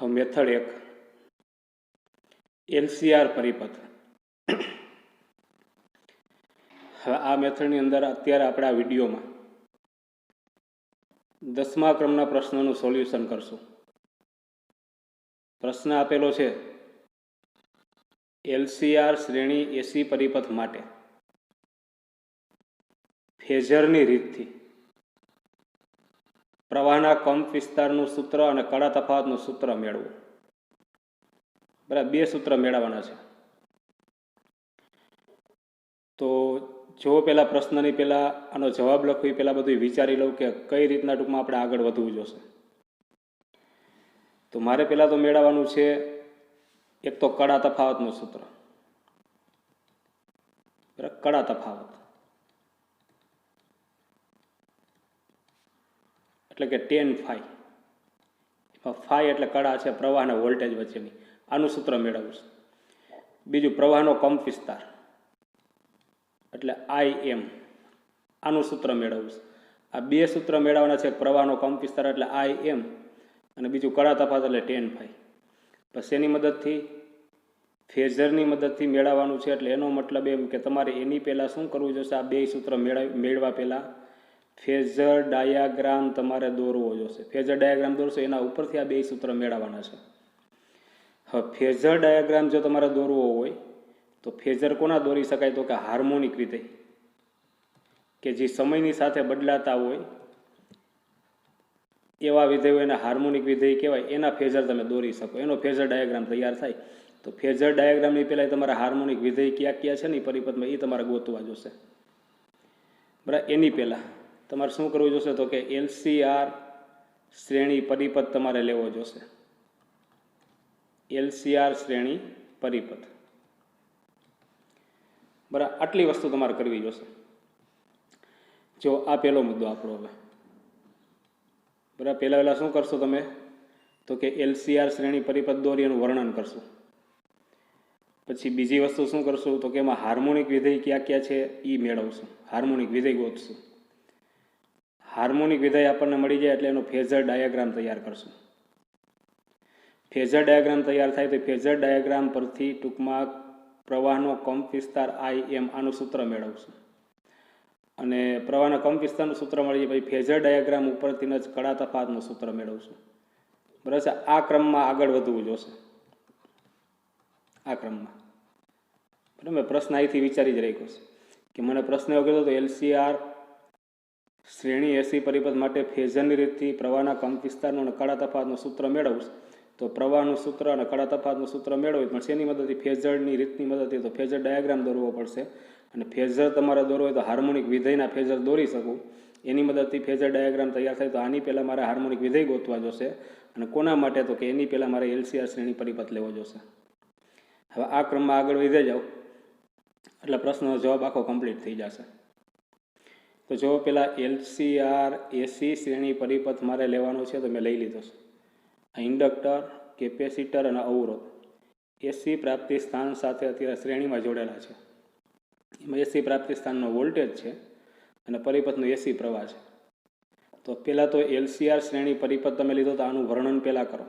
Method 1 LCR પરિપથ. હવે આ મેથડની અંદર અત્યારે આપણે આ વિડીયોમાં 10મા ક્રમના પ્રશ્નનું સોલ્યુશન કરશું. પ્રશ્ન આપેલો છે એલસીઆર શ્રેણી એસી પરિપથ માટે ફેઝરની રીતથી પ્રવાહના કંપ વિસ્તારનું સૂત્ર અને કડા તફાવતનું સૂત્ર મેળવવું. બરાબર, બે સૂત્ર મેળવવાના છે. તો જો પહેલાં પ્રશ્નની પહેલાં આનો જવાબ લખવી પહેલાં બધું વિચારી લઉં કે કઈ રીતના ટૂંકમાં આપણે આગળ વધવું જોશે. તો મારે પહેલાં તો મેળવવાનું છે એક તો કડા તફાવતનું સૂત્ર. બરાબર, કડા તફાવત એટલે કે ટેન ફાઈ. ફાઈ એટલે કડા છે પ્રવાહ અને વોલ્ટેજ વચ્ચેની, આનું સૂત્ર મેળવવું છે. બીજું પ્રવાહનો કંપ વિસ્તાર એટલે IM, આનું સૂત્ર મેળવવું છે. આ બે સૂત્ર મેળવવાના છે. પ્રવાહનો કંપ વિસ્તાર એટલે IM અને બીજું કડા તફાવત એટલે ટેન ફાઈ. પછી એની મદદથી ફેઝરની મદદથી મેળવવાનું છે. એટલે એનો મતલબ એમ કે તમારે એની પહેલાં શું કરવું જોશે? આ બે સૂત્ર મેળવવા પહેલાં ફેઝર ડાયાગ્રામ તમારે દોરવો જોશે. ફેઝર ડાયાગ્રામ દોરશો એના ઉપરથી આ બે સૂત્ર મેળવવાના છે. હવે ફેઝર ડાયાગ્રામ જો તમારે દોરવો હોય તો ફેઝર કોના દોરી શકાય? તો કે હાર્મોનિક વિધેય, કે જે સમયની સાથે બદલાતા હોય એવા વિધેયો એને હાર્મોનિક વિધેય કહેવાય. એના ફેઝર તમે દોરી શકો, એનો ફેઝર ડાયાગ્રામ તૈયાર થાય. તો ફેઝર ડાયાગ્રામની પહેલાં તમારે હાર્મોનિક વિધેય ક્યાં ક્યાં છે ને એ પરિપથમાં એ તમારે ગોતવા જોશે. બરાબર, એની પહેલાં તમારે શું કરવું જોશે? તો કે એલસીઆર શ્રેણી પરિપથ તમારે લેવો જોશે. એલસીઆર શ્રેણી પરિપથ. બરાબર, આટલી વસ્તુ તમારે કરવી જોશે. જો આ પહેલો મુદ્દો આપણો. હવે બરાબર, પહેલાં શું કરશો તમે? તો કે એલસીઆર શ્રેણી પરિપથ દોરી એનું વર્ણન કરશું. પછી બીજી વસ્તુ શું કરશું? તો કે એમાં હાર્મોનિક વિધેય ક્યાં ક્યાં છે એ મેળવશું. હાર્મોનિક વિધેય ગોતશું. હાર્મોનિક વિધેય આપણને મળી જાય એટલે એનો ફેઝર ડાયાગ્રામ તૈયાર કરશું. ફેઝર ડાયાગ્રામ તૈયાર થાય તો ફેઝર ડાયાગ્રામ પરથી ટૂંકમાં પ્રવાહનો કંપ વિસ્તાર IM, આનું સૂત્ર મેળવશું. અને પ્રવાહના કંપ વિસ્તારનું સૂત્ર મળી જાય પછી ફેઝર ડાયાગ્રામ ઉપરથી જ કડા તફાવતનું સૂત્ર મેળવશું. બરાબર છે. આ ક્રમમાં આગળ વધવું જોશે. આ ક્રમમાં બરાબર, પ્રશ્ન અહીંથી વિચારી જ રાખ્યો છે કે મને પ્રશ્ન એવો કીધો તો એલસીઆર શ્રેણી એસી પરિપથ માટે ફેઝરની રીતથી પ્રવાહના કંપ વિસ્તારનું અને કડા તફાવતનું સૂત્ર મેળવવું. તો પ્રવાહનું સૂત્ર અને કડા તફાવતનું સૂત્ર મેળવવું પણ શેની મદદથી? ફેઝરની રીતની મદદથી. તો ફેઝર ડાયાગ્રામ દોરવો પડશે. અને ફેઝર તમારે દોરવો હોય તો હાર્મોનિક વિધેયના ફેઝર દોરી શકું. એની મદદથી ફેઝર ડાયાગ્રામ તૈયાર થાય. તો આની પહેલાં મારે હાર્મોનિક વિધેય ગોતવા જોશે. અને કોના માટે? તો કે એની પહેલાં મારે એલસીઆર શ્રેણી પરિપથ લેવો જોશે. હવે આ ક્રમમાં આગળ વધે જાઓ એટલે પ્રશ્નનો જવાબ આખો કમ્પ્લીટ થઈ જશે. તો જો પેલા એલસીઆર એસી શ્રેણી પરિપથ મારે લેવાનો છે તો મેં લઈ લીધો છે. આ ઇન્ડક્ટર, કેપેસિટર અને અવરોધ એસી પ્રાપ્તિ સ્થાન સાથે અત્યારે શ્રેણીમાં જોડેલા છે. એમાં એસી પ્રાપ્તિ સ્થાનનો વોલ્ટેજ છે અને પરિપથનો એસી પ્રવાહ છે. તો પહેલાં તો એલસીઆર શ્રેણી પરિપથ તમે લીધો તો આનું વર્ણન પહેલાં કરો.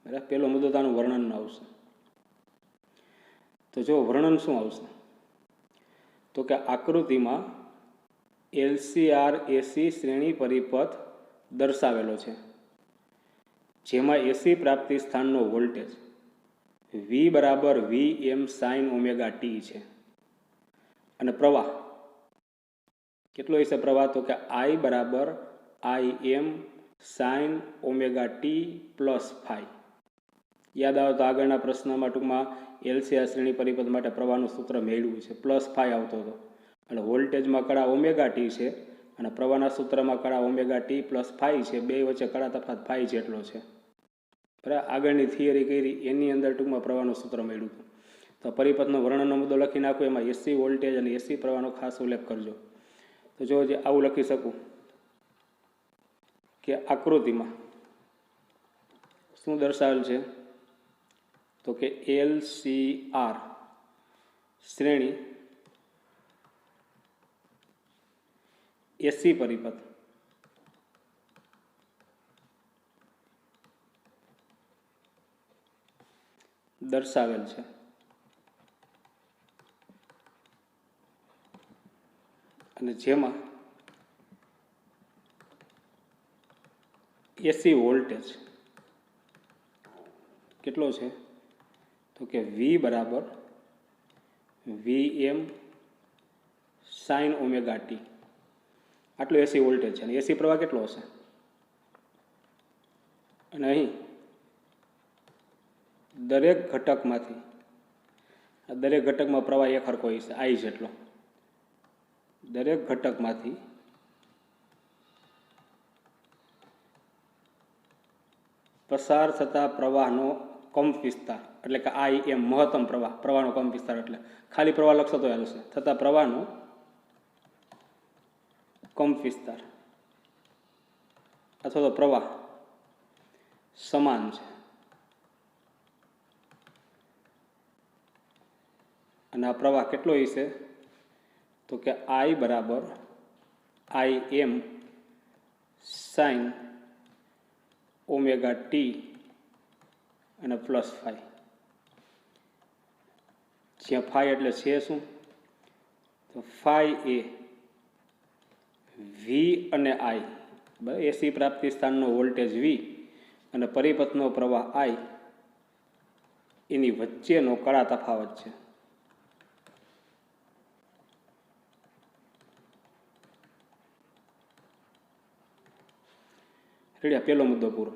બરાબર, પહેલો મુદ્દો તો આનું વર્ણન આવશે. તો જો વર્ણન શું આવશે? તો કે આકૃતિમાં એલસીઆર એસી શ્રેણી પરિપથ દર્શાવેલો છે, જેમાં એસી પ્રાપ્તિ સ્થાનનો વોલ્ટેજ V બરાબર VM સાઇન ઓમેગા ટી છે. અને પ્રવાહ કેટલો હશે? પ્રવાહ તો કે I બરાબર IM sine omega T plus phi. યાદ આવે તો આગળના પ્રશ્નમાં ટૂંકમાં એલસીઆર શ્રેણી પરિપથ માટે પ્રવાહનું સૂત્ર મેળવ્યું છે. પ્લસ ફાઈ આવતો હતો. અને વોલ્ટેજમાં કડા ઓમેગા ટી છે અને પ્રવાહના સૂત્રમાં કડા ઓમેગા ટી પ્લસ ફાઈ છે. બે વચ્ચે કડા તફાવત ફાઈ જેટલો છે. બરાબર, આગળની થિયરી કરી એની અંદર ટૂંકમાં પ્રવાહનું સૂત્ર મળ્યું હતું. તો પરિપથનો વર્ણનનો મુદ્દો લખી નાખો. એમાં એસી વોલ્ટેજ અને એસી પ્રવાહનો ખાસ ઉલ્લેખ કરજો. તો જો જે આવું લખી શકું કે આકૃતિમાં શું દર્શાવેલ છે? તો કે એલસીઆર શ્રેણી એસી પરિપથ દર્શાવેલ છે. અને જેમાં એસી વોલ્ટેજ કેટલો છે તો કે વી બરાબર વીએમ સાઇન ઓમેગા ટી, આટલો એસી વોલ્ટેજ છે. અને એસી પ્રવાહ કેટલો હશે? અને અહીં દરેક ઘટકમાં પ્રવાહ એક હરખો હશે, આઈ જેટલો. દરેક ઘટકમાંથી પસાર થતા પ્રવાહનો કંપ વિસ્તાર એટલે કે આઈ એમ મહત્તમ પ્રવાહનો કંપ વિસ્તાર, એટલે ખાલી પ્રવાહ લખશો તો હાલશે, થતા પ્રવાહનો કંપ વિસ્તાર અથવા તો પ્રવાહ સમાન છે. અને આ પ્રવાહ કેટલો હશે તો કે આઈ બરાબર I M sine omega T અને પ્લસ ફાઈ, જ્યાં ફાઈ એટલે છે શું તો ફાઈ એ વી અને આઈ, એસી પ્રાપ્તિ સ્થાનનો વોલ્ટેજ વી અને પરિપથનો પ્રવાહ આઈ એની વચ્ચેનો કળા તફાવત છે. રેડી, પહેલો મુદ્દો પૂરો.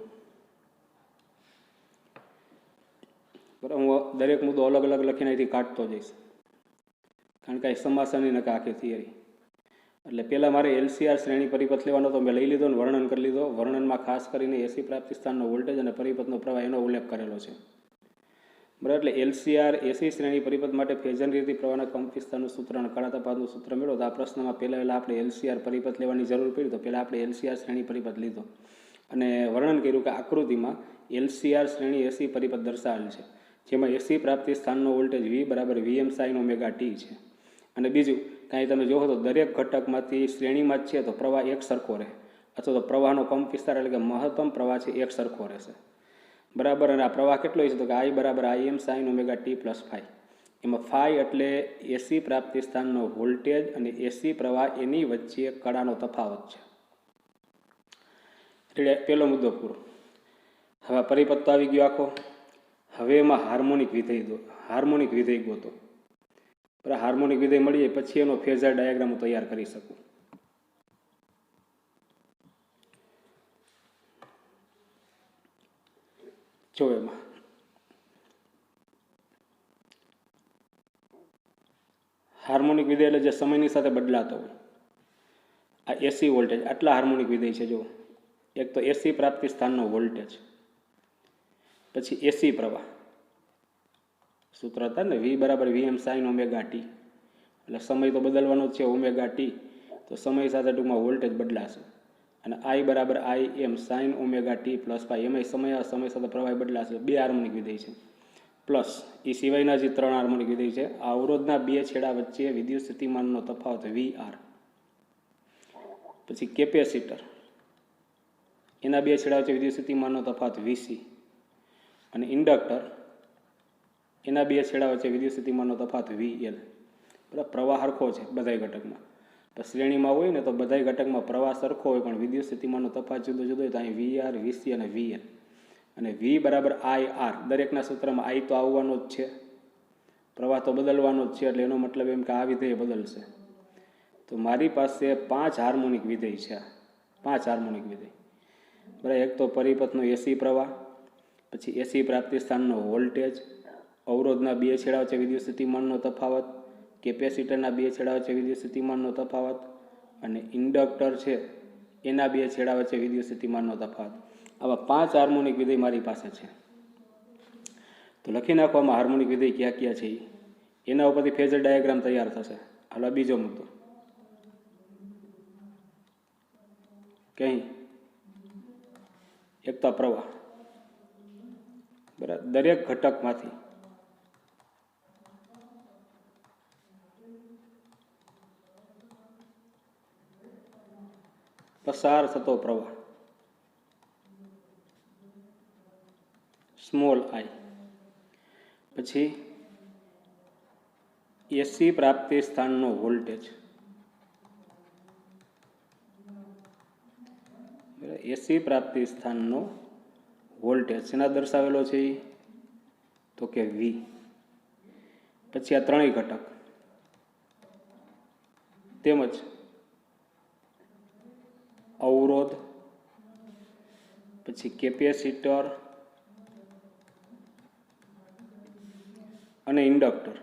બરાબર, હું દરેક મુદ્દો અલગ અલગ લખીને અહીંથી કાઢતો જઈશ, કારણ કે આ સમાસની નકા આખી થિયરી. એટલે પહેલાં મારે એલસીઆર શ્રેણી પરિપથ લેવાનો તો મેં લઈ લીધો ને વર્ણન કરી લીધો. વર્ણનમાં ખાસ કરીને એસી પ્રાપ્તિ સ્થાનનો વોલ્ટેજ અને પરિપથનો પ્રવાહ એનો ઉલ્લેખ કરેલો છે. બરાબર, એટલે એલસીઆર એસી શ્રેણી પરિપથ માટે ફેઝરની રીતે પ્રવાહના કંપ વિસ્તારનું સૂત્ર અને કળા તફાવતનું સૂત્ર મેળવો. તો આ પ્રશ્નમાં પહેલાં આપણે એલસીઆર પરિપથ લેવાની જરૂર પડી, તો પહેલાં આપણે એલસીઆર શ્રેણી પરિપથ લીધો અને વર્ણન કર્યું કે આકૃતિમાં એલસીઆર શ્રેણી એસી પરિપથ દર્શાવેલ છે, જેમાં એસી પ્રાપ્તિ સ્થાનનો વોલ્ટેજ વી બરાબર વીએમ સાઇન ઓમેગા ટી છે. અને બીજું કાંઈ તમે જોવો તો દરેક ઘટકમાંથી શ્રેણીમાં જ છે તો પ્રવાહ એક સરખો રહે, અથવા તો પ્રવાહનો કંપ વિસ્તાર એટલે કે મહત્તમ પ્રવાહ છે એક સરખો રહેશે. બરાબર, અને આ પ્રવાહ કેટલો છે તો કે આઈ બરાબર I M sine omega T plus phi. એમાં ફાઈ એટલે એસી પ્રાપ્તિ સ્થાનનો વોલ્ટેજ અને એસી પ્રવાહ એની વચ્ચે કળાનો તફાવત છે. એટલે પહેલો મુદ્દો પૂરો. હવે પરિપથ તો આવી ગયો આખો. હવે એમાં હાર્મોનિક વિધેય ગોતો. બરાબર, હાર્મોનિક વિધેય મળીએ પછી એનો ફેઝર ડાયાગ્રામ તૈયાર કરી શકું. જો એમાં હાર્મોનિક વિધેય એટલે જે સમયની સાથે બદલાતો હોય. આ એસી વોલ્ટેજ, આટલા હાર્મોનિક વિધેય છે. જો એક તો એસી પ્રાપ્તિ સ્થાનનો વોલ્ટેજ, પછી એસી પ્રવાહ, સૂત્ર હતા ને વી બરાબર વીએમ સાઇન ઓમેગા ટી, એટલે સમય તો બદલવાનો જ છે ઓમેગા ટી, તો સમય સાથે ટૂંકમાં વોલ્ટેજ બદલાશે. અને આઈ બરાબર I M sine omega T plus phi, એમાં સમય સાથે પ્રવાહ બદલાશે. બે હાર્મોનિક વિધેય છે. પ્લસ એ સિવાયના જે ત્રણ હાર્મોનિક વિધેય છે. આ અવરોધના બે છેડા વચ્ચે વિદ્યુત સ્થિતિમાનનો તફાવત વી આર, પછી કેપેસિટર એના બે છેડા વચ્ચે વિદ્યુત સ્થિતિમાનનો તફાવત વીસી, અને ઇન્ડક્ટર એના બે છેડા વચ્ચે વિદ્યુત સ્થિતિમાનનો તફાવત વીએલ. બરાબર, પ્રવાહ સરખો છે બધાય ઘટકમાં. તો શ્રેણીમાં હોય ને તો બધાય ઘટકમાં પ્રવાહ સરખો હોય, પણ વિદ્યુત સ્થિતિમાનનો તફાવત જુદો જુદો હોય. તો અહીં વી આર, વીસી અને વીએલ. અને વી બરાબર આઈ આર, દરેકના સૂત્રમાં આઈ તો આવવાનો જ છે, પ્રવાહ તો બદલવાનો જ છે. એટલે એનો મતલબ એમ કે આ વિધેય બદલશે. તો મારી પાસે 5 હાર્મોનિક વિધેય છે. 5 હાર્મોનિક વિધેય. બરાબર, એક તો પરિપથનો એસી પ્રવાહ, પછી એસી પ્રાપ્તિ સ્થાનનો વોલ્ટેજ, અવરોધના બે છેડા વચ્ચે વિદ્યુત સ્થિતિમાનનો તફાવત, કેપેસિટરના બે છેડા વચ્ચે વિદ્યુત સ્થિતિમાનનો તફાવત, અને ઇન્ડક્ટર છે એના બે છેડા વચ્ચે વિદ્યુત સ્થિતિમાનનો તફાવત. આવા 5 હાર્મોનિક વિધેય મારી પાસે છે. તો લખી નાખવામાં હાર્મોનિક વિધેય ક્યાં ક્યાં છે એના ઉપરથી ફેઝર ડાયાગ્રામ તૈયાર થશે. હાલો, બીજો મુદ્દો કે એકતા પ્રવાહ. બરાબર, દરેક ઘટકમાંથી પસાર થતો પ્રવાહ સ્મોલ આઈ પછી એસી પ્રાપ્તિ સ્થાનનો વોલ્ટેજ, એસી પ્રાપ્તિ સ્થાનનો વોલ્ટેજ શેના દર્શાવેલો છે તો કે વી. પછી આ ત્રણેય ઘટક તેમજ અવરોધ, પછી કેપેસિટર અને ઇન્ડક્ટર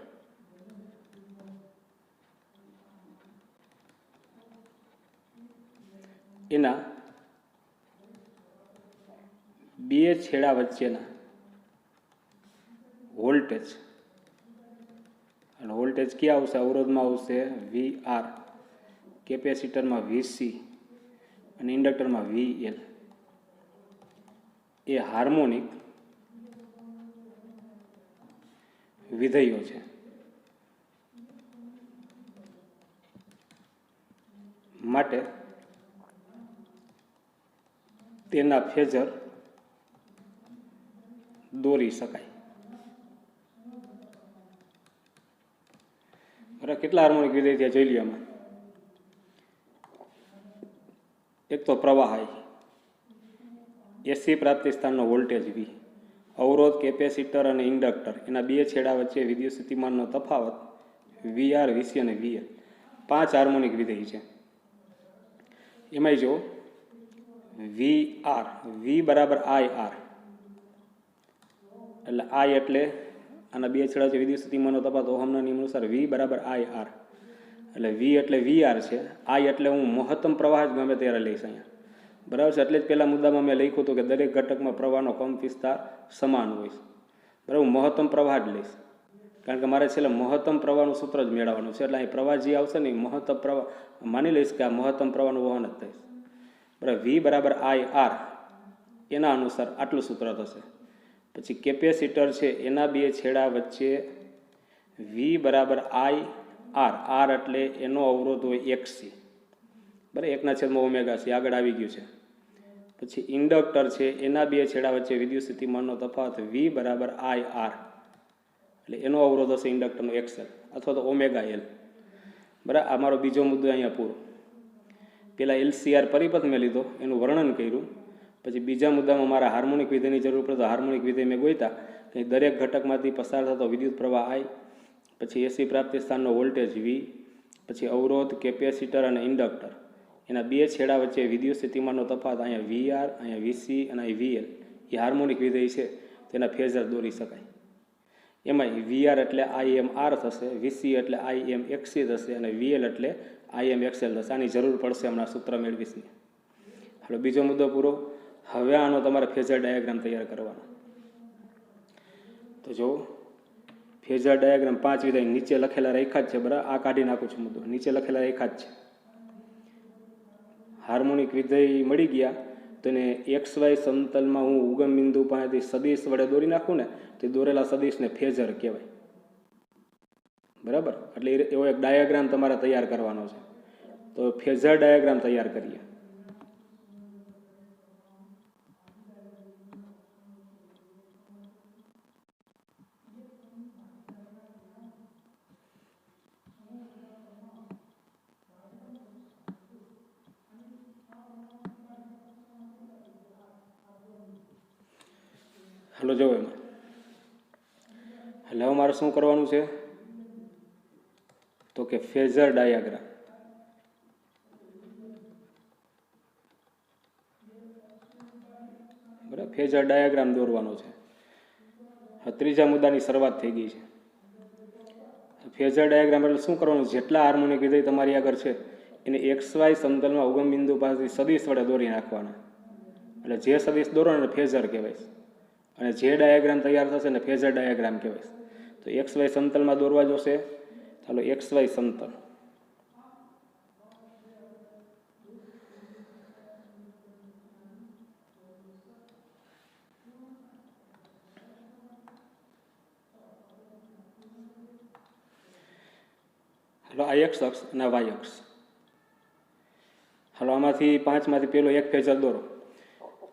એના બે છેડા વચ્ચેના વોલ્ટેજ, અને વોલ્ટેજ ક્યાં આવશે? અવરોધમાં આવશે વી આર, કેપેસિટરમાં વીસી અને ઇન્ડક્ટરમાં વીએલ. એ હાર્મોનિક વિધેયો છે. માટે તેના ફેઝર દોરી શકાય. બરાબર, કેટલા હાર્મોનિક વિધેય ત્યાં જોઈ લઈએ. આમાં એક તો પ્રવાહ એસી પ્રાપ્તિ સ્થાનનો વોલ્ટેજ વી, અવરોધ, કેપેસિટર અને ઇન્ડક્ટર એના બે છેડા વચ્ચે વિદ્યુત સ્થિતિમાનનો તફાવત વી આર, વીસી અને વીએલ. 5 હાર્મોનિક વિધેય છે. એમાંય જો વી આર, વી બરાબર આઈ આર, એટલે આઈ એટલે આના બે છેડા વચ્ચે વિદ્યુત સ્થિતિમાનનો તફાવત ઓહમના નિયમ અનુસાર વી બરાબર આઈ આર, એટલે વી એટલે વી આર છે. આઈ એટલે હું મહત્તમ પ્રવાહ જ ગમે ત્યારે લઈશ અહીંયા. બરાબર છે. એટલે જ પહેલા મુદ્દામાં મેં લખ્યું હતું કે દરેક ઘટકમાં પ્રવાહનો કંપ વિસ્તાર સમાન હોય છે. બરાબર, હું મહત્તમ પ્રવાહ જ લઈશ, કારણ કે મારે છેલ્લે મહત્તમ પ્રવાહનું સૂત્ર જ મેળવવાનું છે. એટલે અહીં પ્રવાહ જે આવશે ને એ મહત્તમ પ્રવાહ માની લઈશ કે આ મહત્તમ પ્રવાહનું વહન જ થઈશ. બરાબર, વી બરાબર આઈ આર એના અનુસાર આટલું સૂત્ર થશે. પછી કેપેસિટર છે એના બે છેડા વચ્ચે વી બરાબર આઈ આર, આર એટલે એનો અવરોધ હોય એક્સી, બરાબર, 1/ω છે, આગળ આવી ગયું છે. પછી ઇન્ડક્ટર છે એના બે છેડા વચ્ચે વિદ્યુત સ્થિતિમાનનો તફાવત વી બરાબર આઈ આર, એટલે એનો અવરોધ હશે ઇન્ડક્ટરનો એક્સએલ અથવા તો ઓમેગા એલ. બરાબર, આ મારો બીજો મુદ્દો અહીંયા પૂરો. પેલા એલસીઆર પરિપથ મેં લીધો, એનું વર્ણન કર્યું. પછી બીજા મુદ્દામાં મારા હાર્મોનિક વિધેયની જરૂર પડે તો હાર્મોનિક વિધેય મેં ગોઈતા કે દરેક ઘટકમાંથી પસાર થતો વિદ્યુત પ્રવાહ આઈ, પછી એસી પ્રાપ્તિ સ્થાનનો વોલ્ટેજ વી, પછી અવરોધ, કેપેસિટર અને ઇન્ડક્ટર એના બે છેડા વચ્ચે વિદ્યુત સ્થિતિમાનનો તફાવત અહીંયા વી આર, અહીંયા વીસી અને અહીં વીએલ. એ હાર્મોનિક વિધેય છે, તેના ફેઝર દોરી શકાય. એમાં વી આર એટલે આઈ એમ આર થશે, વીસી એટલે આઈ એમ એક્સી થશે અને વીએલ એટલે આઈ એમ એક્સએલ થશે. આની જરૂર પડશે હમણાં સૂત્ર મેળવીશને. હવે બીજો મુદ્દો પૂરો. હવે આનો તમારે ફેઝર ડાયાગ્રામ તૈયાર કરવાનો. તો જો ફેઝર ડાયાગ્રામ 5 વિધાય નીચે લખેલા રેખા જ છે. બરાબર, આ કાઢી નાખું છું મુદ્દો. નીચે લખેલા રેખા જ છે. હાર્મોનિક વિધેય મળી ગયા તો એને એક્સ વાય સમતલમાં હું ઉગમ બિંદુ પાસેથી સદિશ વડે દોરી નાખું ને તો દોરેલા સદિશને ફેઝર કહેવાય. બરાબર, એટલે એવો એક ડાયાગ્રામ તમારે તૈયાર કરવાનો છે. તો ફેઝર ડાયાગ્રામ તૈયાર કરીએ. હલો, જો એમાં એટલે હવે મારે શું કરવાનું છે તો કે ફેઝર ડાયાગ્રામ. બરાબર, ફેઝર ડાયાગ્રામ દોરવાનો છે. ત્રીજા મુદ્દાની શરૂઆત થઈ ગઈ છે. ફેઝર ડાયાગ્રામ એટલે શું કરવાનું? જેટલા હાર્મોનિક વિધેય તમારી આગળ છે એને એક્સ વાય સમતલમાં ઉગમ બિંદુ પાસેથી સદિશ વડે દોરી નાખવાના. એટલે જે સદિશ દોરો ને ફેઝર કહેવાય, અને જે ડાયાગ્રામ તૈયાર થશે ને ફેઝર ડાયાગ્રામ કહેવાય. તો એક્સ વાય સમતલમાં દોરવા જોશે. ચાલો એક્સ વાય સમતલ. હાલો, આ એક્સ અક્ષ અને વાય અક્ષ. હાલો, આમાંથી 5માંથી પેલો એક ફેઝર દોરો.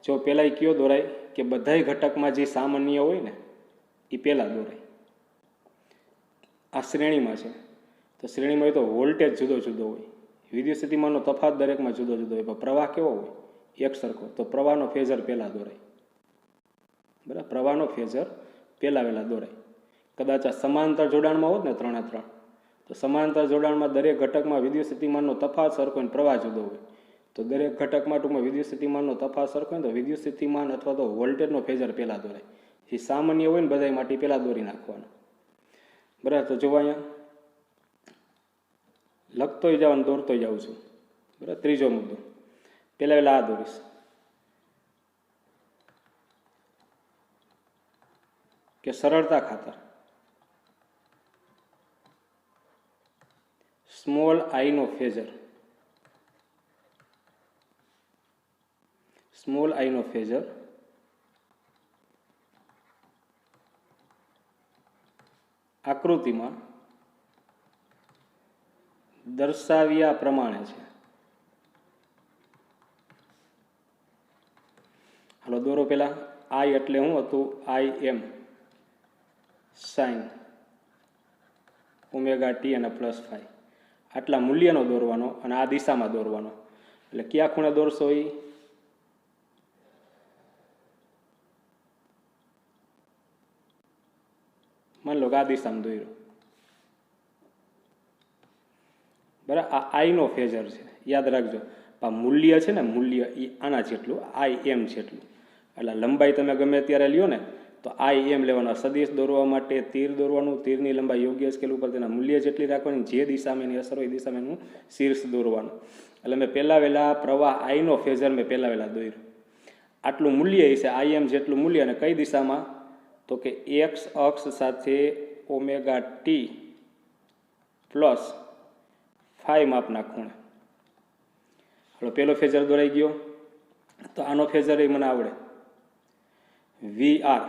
જો પેલા કયો દોરાય કે બધાય ઘટકમાં જે સામાન્ય હોય ને એ પહેલાં દોરાય. આ શ્રેણીમાં છે, તો શ્રેણીમાં હોય તો વોલ્ટેજ જુદો જુદો હોય, વિદ્યુત સ્થિતિમાનનો તફાવત દરેકમાં જુદો જુદો હોય, પણ પ્રવાહ કેવો હોય? એક સરખો. તો પ્રવાહનો ફેઝર પહેલાં દોરાય. બરાબર, પ્રવાહનો ફેઝર પહેલાં વહેલા દોરાય. કદાચ આ સમાંતર જોડાણમાં હોત ને 3 3, તો સમાંતર જોડાણમાં દરેક ઘટકમાં વિદ્યુત સ્થિતિમાનનો તફાવત સરખો હોય, પ્રવાહ જુદો હોય. તો દરેક ઘટકમાં ટૂંકમાં વિદ્યુત સ્થિતિમાનનો તફાવત સરખો હોય તો વિદ્યુત સ્થિતિમાન અથવા તો વોલ્ટેજનો ફેઝર પહેલાં દોરાય. એ સામાન્ય હોય ને બધા માટે પહેલાં દોરી નાખવાનો. બરાબર, તો જોવા અહીંયા લખતોય જાવ અને દોરતોય જાઉં છું. બરાબર, ત્રીજો મુદ્દો પહેલાં વહેલા આ દોરીશ. કે સરળતા ખાતર સ્મોલ આઈનો ફેઝર, સ્મોલ આઈનો ફેઝર આકૃતિમાં દર્શાવ્યા પ્રમાણે છે. હાલો દોરો પેલા. આઈ એટલે શું હતું? આઈ એમ સાઇન ઓમેગા ટી અને +5 આટલા મૂલ્યનો દોરવાનો અને આ દિશામાં દોરવાનો. એટલે કયા ખૂણે દોરશો? એ માની લો કે આ દિશામાં દોર્યો. બરાબર, આ આઈનો ફેઝર છે, યાદ રાખજો. આ મૂલ્ય છે ને, મૂલ્ય એ આના જેટલું, આઈ એમ જેટલું. એટલે લંબાઈ તમે ગમે ત્યારે લ્યો ને તો આઈ એમ લેવાનો. સદિશ દોરવા માટે તીર દોરવાનું, તીરની લંબાઈ યોગ્ય સ્કેલ ઉપર તેના મૂલ્ય જેટલી રાખવાની, જે દિશામાં એની અસર હોય એ દિશામાં એનું શીર્ષ દોરવાનું. એટલે મેં પહેલાં વહેલા પ્રવાહ આઈનો ફેઝર મેં પહેલાં વહેલા દોર્યું. આટલું મૂલ્ય છે, આઈ એમ જેટલું મૂલ્ય, અને કઈ દિશામાં? તો કે એક્સ અક્ષ સાથે ઓમેગા ટી +5 માપના ખૂણે. હવે પેલો ફેઝર દોરાઈ ગયો. તો આનો ફેઝર એ મને આવડે, VR.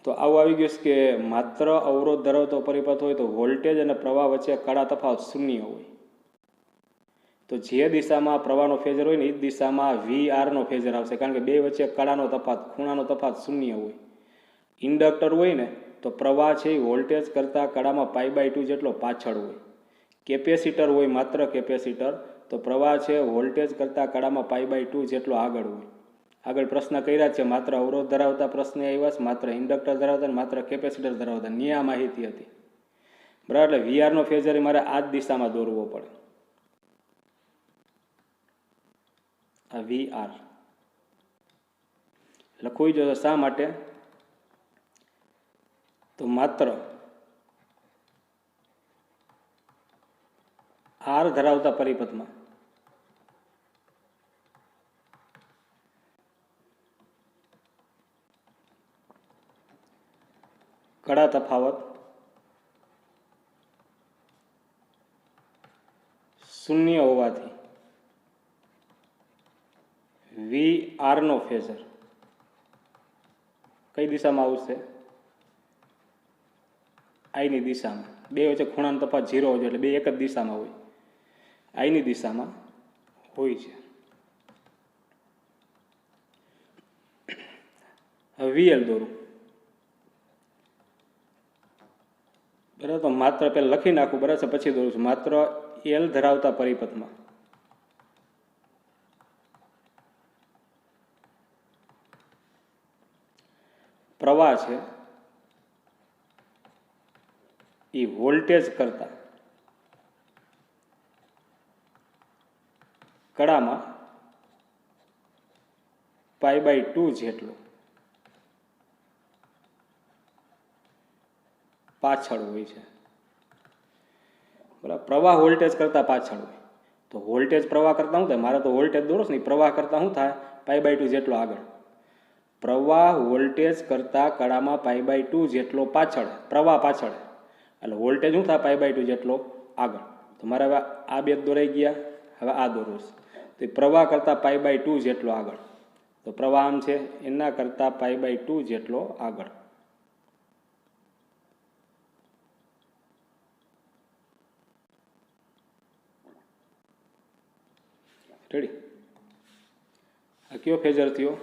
તો આવું આવી ગયું કે માત્ર અવરોધ ધરાવતો પરિપથ હોય તો વોલ્ટેજ અને પ્રવાહ વચ્ચે કડા તફાવત શૂન્ય હોય. તો જે દિશામાં પ્રવાહનો ફેઝર હોય ને એ જ દિશામાં VRનો ફેઝર આવશે, કારણ કે બે વચ્ચે કડાનો તફાવત, ખૂણાનો તફાવત શૂન્ય હોય. ઇન્ડક્ટર હોય ને તો પ્રવાહ છે એ વોલ્ટેજ કરતાં કડામાં π/2 જેટલો પાછળ હોય. કેપેસિટર હોય, માત્ર કેપેસિટર, તો પ્રવાહ છે વોલ્ટેજ કરતાં કડામાં π/2 જેટલો આગળ હોય. આગળ પ્રશ્ન કર્યા છે, માત્ર અવરોધ ધરાવતા પ્રશ્ન આવ્યા છે, માત્ર ઇન્ડક્ટર ધરાવતા, માત્ર કેપેસિટર ધરાવતા, ન્યા માહિતી હતી. બરાબર, એટલે VRનો ફેઝર મારે આ જ દિશામાં દોરવો પડે. આ VR લખવું જોઈએ. શા માટે? તો માત્ર R ધરાવતા પરિપથમાં કડા તફાવત શૂન્ય હોવાથી VRનો ફેઝર કઈ દિશામાં આવશે? આઈની દિશામાં. બે વચ્ચે ખૂણાનો તફાવત 0 હોય એટલે બે એક જ દિશામાં હોય, આઈની દિશામાં હોય છે. હવે VL દોરું. બરાબર, તો માત્ર પહેલાં લખી નાખું, બરાબર, પછી દોરું છું. માત્ર L ધરાવતા પરિપથમાં પ્રવાહ છે એ વોલ્ટેજ કરતા કડામાં π/2 જેટલો પાછળ હોય છે. બરાબર, પ્રવાહ વોલ્ટેજ કરતાં પાછળ હોય. તો વોલ્ટેજ પ્રવાહ કરતાં શું થાય? મારે તો વોલ્ટેજ દોરો ને, પ્રવાહ કરતાં શું થાય? π/2 જેટલો આગળ. પ્રવાહ વોલ્ટેજ કરતાં કડામાં π/2 જેટલો પાછળ, પ્રવાહ પાછળ, એટલે વોલ્ટેજ શું થાય? π/2 જેટલો આગળ. તો મારે હવે આ બે દોરાઈ ગયા. હવે આ દોરો તો પ્રવાહ કરતાં π/2 જેટલો આગળ. તો પ્રવાહ આમ છે, એના કરતાં π/2 જેટલો આગળ. રેડી? આ કયો ફેઝર થયો?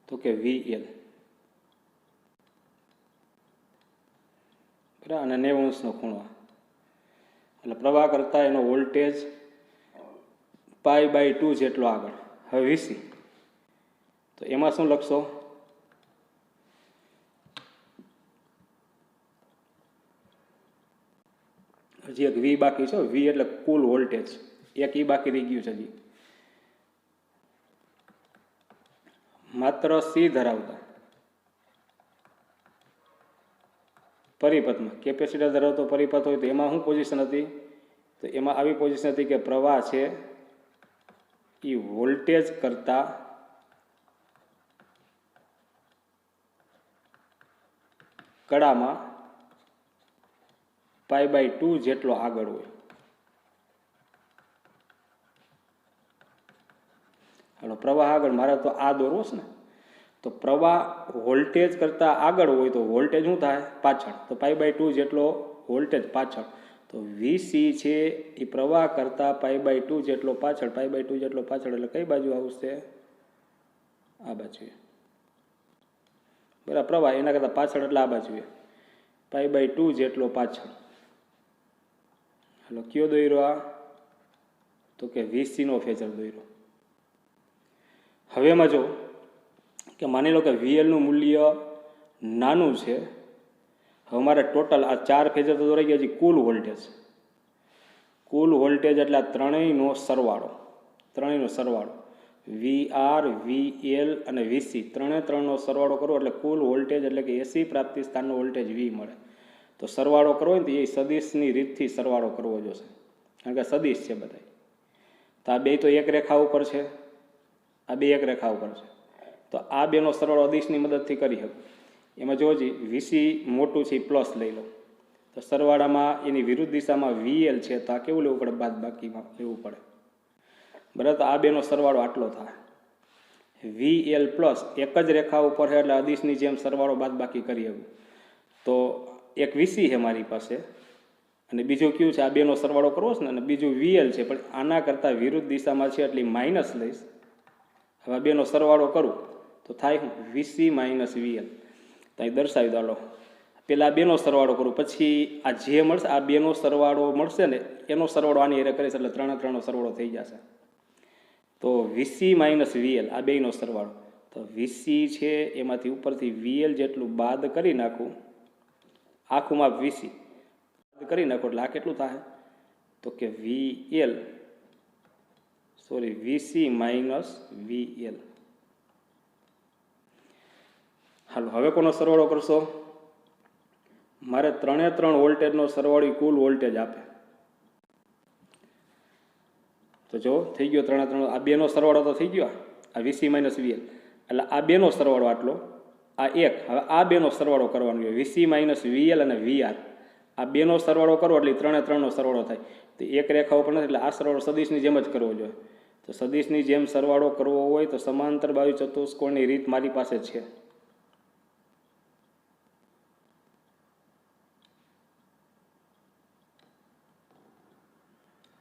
તો કે VL. બરાબર, અને 90 અંશનો ખૂણો, એટલે પ્રવાહ કરતાં એનો વોલ્ટેજ π/2 જેટલો આગળ. હવે વીસી, તો એમાં શું લખશો? હજી એક વી બાકી છે. વી એટલે કુલ વોલ્ટેજ, એક ઈ બાકી રહી ગયું છે હજી. માત્ર સી ધરાવતા પરિપથમાં, કેપેસિટર ધરાવતો પરિપથ હોય તો એમાં શું પોઝિશન હતી? તો એમાં આવી પોઝિશન હતી કે પ્રવાહ છે એ વોલ્ટેજ કરતાં કડામાં π/2 જેટલો આગળ હોય. હાલો, પ્રવાહ આગળ, મારે તો આ દોરવો છે ને, તો પ્રવાહ વોલ્ટેજ કરતાં આગળ હોય તો વોલ્ટેજ શું થાય? પાછળ. તો π/2 જેટલો વોલ્ટેજ પાછળ. તો વીસી છે એ પ્રવાહ કરતાં π/2 જેટલો પાછળ. π/2 જેટલો પાછળ એટલે કઈ બાજુ આવશે? આ બાજુ. બરાબર, પ્રવાહ એના કરતાં પાછળ એટલે આ બાજુ, π/2 જેટલો પાછળ. હાલો, કયો દોર્યો આ? તો કે વીસીનો ફેઝર દોર્યો. હવે એમાં જો કે માની લો કે વીએલનું મૂલ્ય નાનું છે. હવે મારે ટોટલ આ 4 ફેઝર તો દોરાઈ ગયા. હજી કુલ વોલ્ટેજ, કુલ વોલ્ટેજ એટલે આ ત્રણેયનો સરવાળો વીઆર, વીએલ અને વીસી, ત્રણનો સરવાળો કરો એટલે કુલ વોલ્ટેજ એટલે કે એસી પ્રાપ્તિ સ્થાનનો વોલ્ટેજ વી મળે. તો સરવાળો કરવો હોય ને તો એ સદિશની રીતથી સરવાળો કરવો જોશે, કારણ કે સદિશ છે બધા. તો આ બે તો એક રેખા ઉપર છે, આ બે એક રેખા ઉપર છે. તો આ બેનો સરવાળો અદિશની મદદથી કરી શકું. એમાં જોજી, વીસી મોટું છે એ પ્લસ લઈ લો, તો સરવાળામાં એની વિરુદ્ધ દિશામાં વીએલ છે, તો આ કેવું લેવું પડે? બાદ બાકીમાં લેવું પડે. બરાબર, તો આ બેનો સરવાળો આટલો થાય. વીએલ પ્લસ એક જ રેખા ઉપર છે એટલે અદિશની જેમ સરવાળો બાદ બાકી કરી શકું. તો એક વીસી છે મારી પાસે અને બીજું કયું છે? આ બેનો સરવાળો કરવો છે ને, અને બીજું વીએલ છે પણ આના કરતાં વિરુદ્ધ દિશામાં છે એટલે માઇનસ લઈશ. હવે આ બેનો સરવાળો કરું તો થાય શું? VC minus VL. તો અહીં દર્શાવી દો. હાલો, પહેલાં આ બેનો સરવાળો કરું, પછી આ જે મળશે, આ બેનો સરવાળો મળશે ને એનો સરવાળો આની એરે કરીશ એટલે ત્રણનો સરવાળો થઈ જશે. તો વીસી માઇનસ વીએલ, આ બેનો સરવાળો. તો વીસી છે એમાંથી ઉપરથી વીએલ જેટલું બાદ કરી નાખું, આખું માપ વીસી કરી નાખો એટલે આ કેટલું થાય? તો કે વીસી માઇનસ વીએલ. હાલો, હવે કોનો સરવાળો કરશો? મારે ત્રણ વોલ્ટેજનો સરવાળો કુલ વોલ્ટેજ આપે. તો જો થઈ ગયો ત્રણ, આ બેનો સરવાળો તો થઈ ગયો, આ વીસી માઇનસ વીએલ, એટલે આ બેનો સરવાળો આટલો, આ એક. હવે આ બેનો સરવાળો કરવાનો છે, વીસી માઇનસ વીએલ અને વીઆર. આ બેનો સરવાળો કરો એટલે ત્રણનો સરવાળો થાય. તો એક રેખા ઉપર નથી એટલે આ સરવાળો સદિશની જેમ જ કરવો જોઈએ. તો સદિશની જેમ સરવાળો કરવો હોય તો સમાંતર બાજુ ચતુષ્કોણની રીત મારી પાસે છે.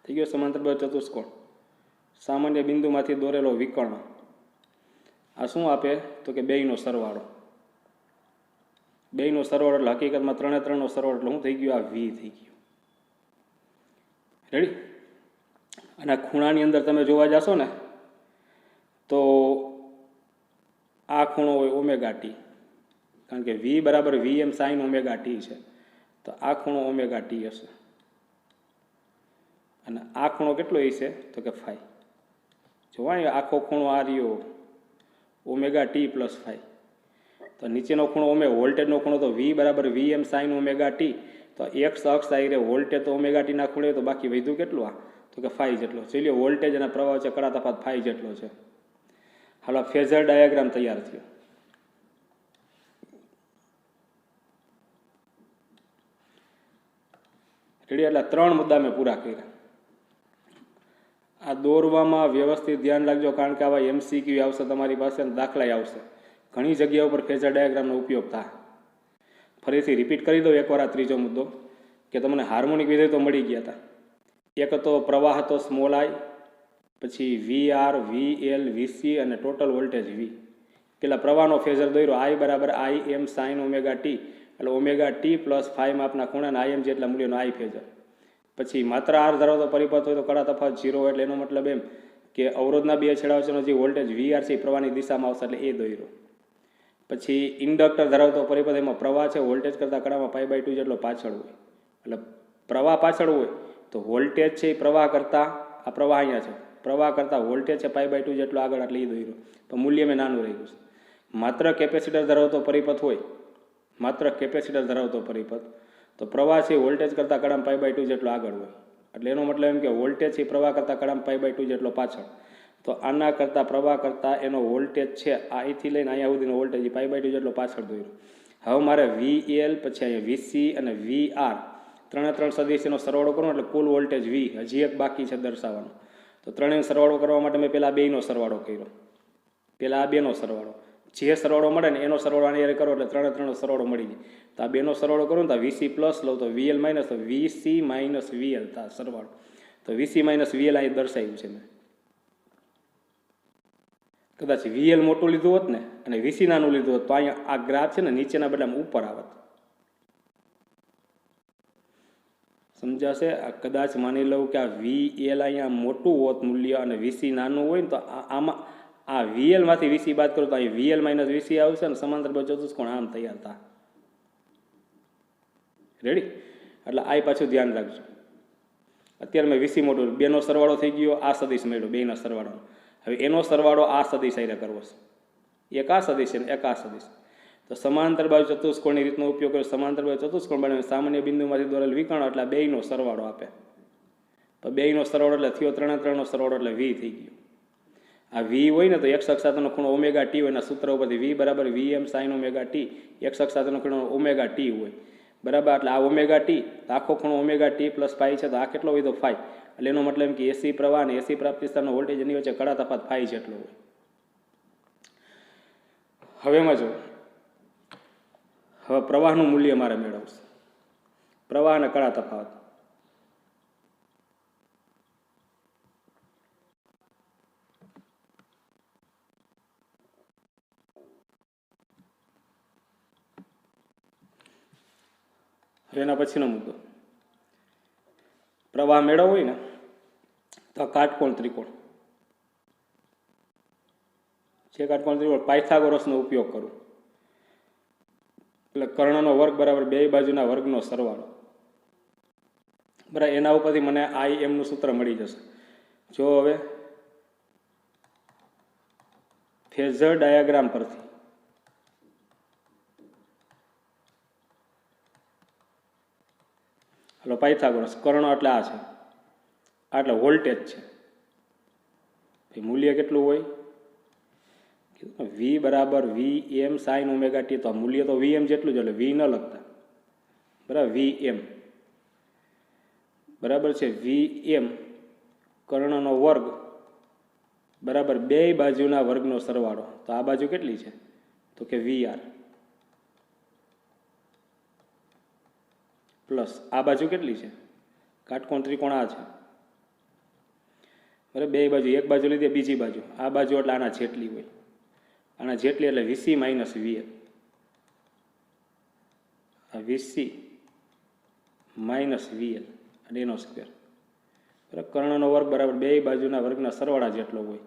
થઈ ગયો સમાંતર બાજુ ચતુષ્કોણ. સામાન્ય બિંદુમાંથી દોરેલો વિકર્ણ આ શું આપે? તો કે બેયનો સરવાળો. બેયનો સરવાળો એટલે હકીકતમાં ત્રણનો સરવાળો એટલે શું થઈ ગયું? આ વી થઈ ગયું. રેડી? અને ખૂણાની અંદર તમે જોવા જશો ને તો આ ખૂણો હોય ઓમેગા ટી, કારણ કે વી બરાબર વીએમ સાઇન ઓમેગા ટી છે. તો આ ખૂણો ઓમેગા ટી હશે અને આ ખૂણો કેટલો હશે? તો કે ફાઈ. જોવાય આખો ખૂણો આ રહ્યો ઓમેગા ટી પ્લસ ફાઈ. તો નીચેનો ખૂણો વોલ્ટેજનો ખૂણો તો વી બરાબર વીએમ સાઇન ઓમેગા ટી. તો એક્સ અક્ષ આવીને વોલ્ટેજ તો ઓમેગા ટીના ખૂણે, તો બાકી વધ્યું કેટલું? આ તો કે ફાઈ જેટલો. જોઈ લો, વોલ્ટેજ અને પ્રવાહ વચ્ચે કડા તફાત ફાઈ જેટલો છે. હાલો, ફેઝર ડાયાગ્રામ તૈયાર થયો. રેડી? એટલે 3 મુદ્દા મેં પૂરા કર્યા. આ દોરવામાં વ્યવસ્થિત ધ્યાન રાખજો, કારણ કે આવા MCQ આવશે તમારી પાસે, દાખલા આવશે. ઘણી જગ્યા ઉપર ફેઝર ડાયાગ્રામનો ઉપયોગ થાય. ફરીથી રિપીટ કરી દઉં એકવાર આ ત્રીજો મુદ્દો, કે તમને હાર્મોનિક વિધેય તો મળી ગયા હતા. એક તો પ્રવાહ હતો સ્મોલ આઈ, પછી વીઆર, વીએલ, વીસી અને ટોટલ વોલ્ટેજ વી. પેલા પ્રવાહનો ફેઝર દોર્યો, આઈ બરાબર I M sine omega T, એટલે ઓમેગા ટી પ્લસ ફાઈ માપના ખૂણાના આઈએમ જેટલા મૂલ્યોનો આઈ ફેઝર. પછી માત્ર આર ધરાવતો પરિપથ હોય તો કડા તફાવત 0 એટલે એનો મતલબ એમ કે અવરોધના બે છેડા વચ્ચેનો જે વોલ્ટેજ વીઆર છે એ પ્રવાહની દિશામાં આવશે એટલે એ દોર્યો. પછી ઇન્ડક્ટર ધરાવતો પરિપથ, એમાં પ્રવાહ છે વોલ્ટેજ કરતાં કડામાં π/2 જેટલો પાછળ હોય. એટલે પ્રવાહ પાછળ હોય તો વોલ્ટેજ છે એ પ્રવાહ કરતાં, આ પ્રવાહ અહીંયા છે, પ્રવાહ કરતાં વોલ્ટેજ છે π/2 જેટલો આગળ એટલે એ દોર્યો. તો મૂલ્ય મેં નાનું રહી ગયું છે. માત્ર કેપેસિટર ધરાવતો પરિપથ હોય, માત્ર કેપેસિટર ધરાવતો પરિપથ, તો પ્રવાહ છે વોલ્ટેજ કરતાં કડામાં π/2 જેટલો આગળ હોય. એટલે એનો મતલબ એમ કે વોલ્ટેજ છે પ્રવાહ કરતાં કડામાં π/2 જેટલો પાછળ. તો આના કરતાં પ્રવાહ કરતાં એનો વોલ્ટેજ છે અહીંથી લઈને અહીંયા સુધીનો વોલ્ટેજ π/2 જેટલો પાછળ દોર્યો. હવે મારે VL, પછી અહીંયા VC અને VR ત્રણ સદિશનો સરવાળો કરવો એટલે કુલ વોલ્ટેજ V હજી એક બાકી છે દર્શાવવાનો. તો ત્રણેયનો સરવાળો કરવા માટે મેં પહેલાં બેનો સરવાળો કર્યો. પહેલાં આ બેનો સરવાળો, જે સરવાળો મળે ને એનો સરવાળો આની કરો એટલે ત્રણનો સરવાળો મળી જાય. તો આ બેનો સરવાળો કરું તો VC પ્લસ લઉં તો VL માઇનસ, તો VC માઇનસ VL થાય સરવાળો. તો VC માઇનસ VL અહીં દર્શાવ્યું છે મેં. કદાચ VL મોટું લીધું હોત ને અને VC નાનું લીધું હોત તો અહીંયા આ ગ્રાફ છે ને નીચેના બદલામાં ઉપર આવત. સમજાશે? આ કદાચ માની લઉં કે આ VL અહીંયા મોટું હોત મૂલ્ય અને VC નાનું હોય ને તો આમાં આ VL માંથી VC બાદ કરું તો અહીં VL માઇનસ VC આવશે ને સમાંતર બાજુ ચતુષ્કોણ આમ તૈયાર થાય. રેડી? એટલે આ પાછું ધ્યાન રાખજો. અત્યારે મેં VC મોટું, બેનો સરવાળો થઈ ગયો, આ સદિશ મળ્યો બેના સરવાળો. હવે એનો સરવાળો આ સદિશ આઈને કરવો છે. એક આ સદિશ અને એક આ સદિશ. તો સમાંતર બાજુ ચતુષ્કોણની રીતનો ઉપયોગ કર્યો. સમાંતર બાજુ ચતુષ્કોણ બનાવીને સામાન્ય બિંદુમાંથી દોરેલ વિકર્ણ એટલે બેયનો સરવાળો આપે. તો બેયનો સરવાળો એટલે થયો ત્રણનો સરવાળો એટલે V થઈ ગયો. આ V હોય ને તો એક અક્ષ સાથેનો ખૂણો ઓમેગા ટી હોય. એના સૂત્ર ઉપરથી V બરાબર VM સાઇન ઓમેગા ટી, એક અક્ષ સાથેનો ખૂણો ઓમેગા ટી હોય બરાબર. એટલે આ ઓમેગા ટી, આખો ખૂણો ઓમેગા ટી પ્લસ ફાઈ છે તો આ કેટલો હોય તો ફાઈ. એટલે એનો મતલબ એમ કે એસી પ્રવાહ અને એસી પ્રાપ્તિ સ્થાનનો વોલ્ટેજ એની વચ્ચે કડા તફાવત ફાઈ જેટલો હોય. હવે એમાં જો હવે પ્રવાહનું મૂલ્ય મારે મેળવશે, પ્રવાહ અને કડા તફાવત. એના પછીનો મુદ્દો, પ્રવાહ મેળવવો હોય ને તો કાટકોણ ત્રિકોણ, જે કાટકોણ ત્રિકોણ પાયથાગોરસનો ઉપયોગ કરું એટલે કર્ણનો વર્ગ બરાબર બે બાજુના વર્ગનો સરવાળો બરાબર. એના ઉપરથી મને IM નું સૂત્ર મળી જશે. જો હવે ફેઝર ડાયાગ્રામ પરથી હલો પાયથાગોરસ, કર્ણ એટલે આ છે, આ એટલે વોલ્ટેજ છે. મૂલ્ય કેટલું હોય? V બરાબર VM સાઇન ઓમેગા ટી. તો મૂલ્ય તો VM જેટલું જ, એટલે V ન લખતા બરાબર. VM બરાબર છે VM કર્ણનો વર્ગ બરાબર બે બાજુના વર્ગનો સરવાળો. તો આ બાજુ કેટલી છે તો કે VR પ્લસ આ બાજુ કેટલી છે, કાટકોણ ત્રિકોણ આ છે બરાબર. બે બાજુ, એક બાજુ લીધી બીજી બાજુ, આ બાજુ એટલે આના જેટલી હોય, આના જેટલી એટલે VC માઇનસ VL. આ VC માઇનસ VL અને એનો સ્ક્વેર બરાબર. કર્ણનો વર્ગ બરાબર બે બાજુના વર્ગના સરવાળા જેટલો હોય.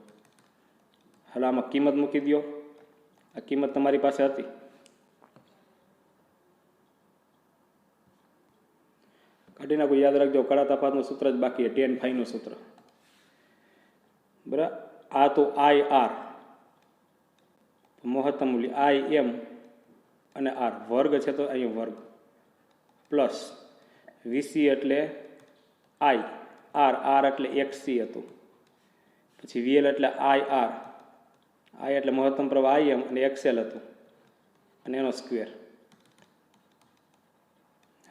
હાલ આમાં કિંમત મૂકી દો. આ કિંમત તમારી પાસે હતી. કાઢી નાખું. યાદ રાખજો કડા તફાવતનું સૂત્ર જ બાકી, tan ફાઈનું સૂત્ર બરાબર. આ તો IR મહત્તમ મૂલ્ય, IM અને R વર્ગ છે તો અહીં વર્ગ પ્લસ VC એટલે I, R એટલે XC હતું, પછી VL એટલે IR, I એટલે મહત્તમ પ્રવાહ IM અને XL હતું અને એનો સ્ક્વેર.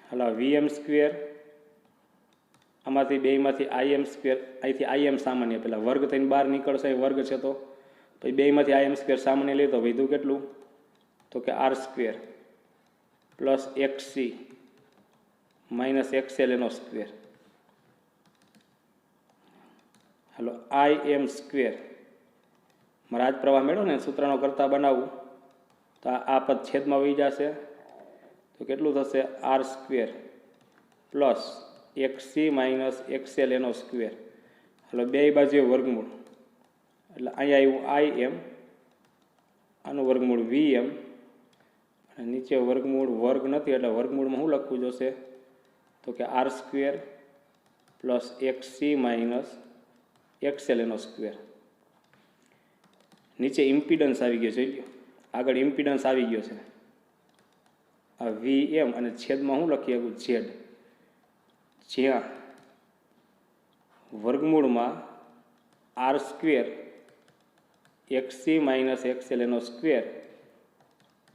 હાલો VM સ્ક્વેર, આમાંથી બેમાંથી IM સ્ક્વેર, અહીંથી IM સામાન્ય, પેલા વર્ગ થઈને બહાર નીકળશે એ વર્ગ છે તો પછી બેમાંથી IM સ્ક્વેર સામાન્ય લઈએ તો વધ્યું કેટલું તો કે R square plus XC minus XL એનો સ્ક્વેર. હાલો IM સ્ક્વેર, મારા આજ પ્રવાહ મેળવો ને સૂત્રનો કરતા બનાવવું તો આ પદ છેદમાં વહી જશે તો તો કેટલું થશે R square plus XC minus XL એનો સ્ક્વેર. એટલે બે બાજુએ વર્ગમૂળ એટલે અહીંયા આવ્યું IM, આનું વર્ગમૂળ VM અને નીચે વર્ગમૂળ વર્ગ નથી એટલે વર્ગમૂળમાં શું લખવું જોશે તો કે R square plus XC minus XL એનો સ્ક્વેર. નીચે ઇમ્પિડન્સ આવી ગયો જોઈ લો, આગળ ઇમ્પિડન્સ આવી ગયો છે આ VM અને છેદમાં શું લખી આવ્યું Z, જ્યાં વર્ગમૂળમાં R square XC minus XL એનો સ્ક્વેર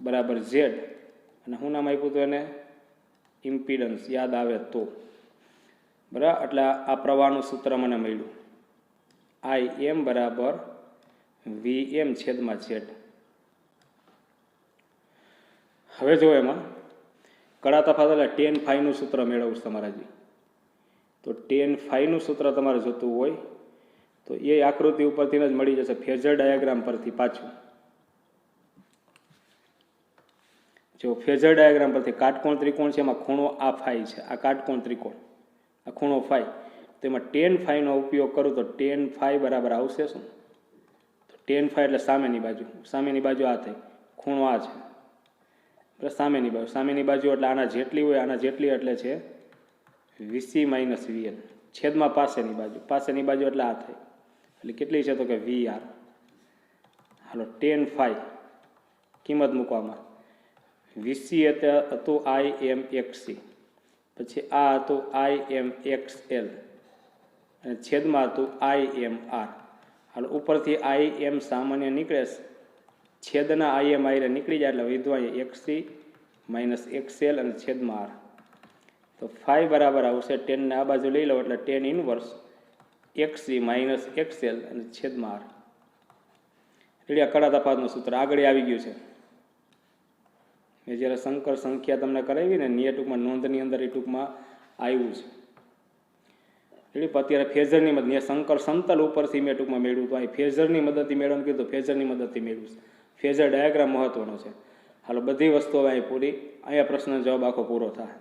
બરાબર Z અને શું નામ આપ્યું હતું એને ઇમ્પિડન્સ, યાદ આવે તો બરાબર. એટલે આ પ્રવાહનું સૂત્ર મને મળ્યું IM બરાબર VM છેદમાં Z. હવે જો એમાં કડા તફાવત એટલે tan phi નું સૂત્ર મેળવવું તમારાજી. તો tan phi નું સૂત્ર તમારે જોતું હોય તો એ આકૃતિ ઉપરથી જ મળી જશે, ફેઝર ડાયાગ્રામ પરથી. પાછું જો ફેઝર ડાયાગ્રામ પરથી કાટકોણ ત્રિકોણ છે, એમાં ખૂણો આ ફાઈ છે, આ કાટકોણ ત્રિકોણ, આ ખૂણો ફાઈ. તો એમાં tan phi નો ઉપયોગ કરું તો tan phi બરાબર આવશે શું? તો tan phi એટલે સામેની બાજુ, સામેની બાજુ આ થઈ, ખૂણો આ છે બરાબર, સામેની બાજુ, સામેની બાજુ એટલે આના જેટલી હોય, આના જેટલી એટલે છે VC માઇનસ VL છેદમાં પાસેની બાજુ, પાસેની બાજુ એટલે આ થાય એટલે કેટલી છે તો કે VR. હાલો tan phi કિંમત મૂકવામાં VC હતું IMXC, પછી આ હતું IMXL અને છેદમાં હતું IMR. હાલ ઉપરથી IM સામાન્ય નીકળે, છેદના IM આયરે નીકળી જાય એટલે વિધવા XC માઇનસ XL અને છેદમાં R. તો phi બરાબર આવશે tan ને આ બાજુ લઈ લો એટલે tan inverse XC minus XL અને છેદમાં R. એટલે આ કડા તફાવતનું સૂત્ર આગળ આવી ગયું છે. મેં જ્યારે સંકર સંખ્યા તમને કરાવી ને એ ટૂંકમાં નોંધની અંદર એ ટૂંકમાં આવ્યું છે. એટલે અત્યારે ફેઝરની મદદ, સંકર સમતલ ઉપરથી મેં ટૂંકમાં મેળવ્યું. તો અહીં ફેઝરની મદદથી મેળવવાનું કીધું, ફેઝરની મદદથી મેળવ્યું છે. ફેઝર ડાયાગ્રામ મહત્વનો છે. હાલો બધી વસ્તુઓ અહીં પૂરી, અહીંયા પ્રશ્નનો જવાબ આખો પૂરો થાય.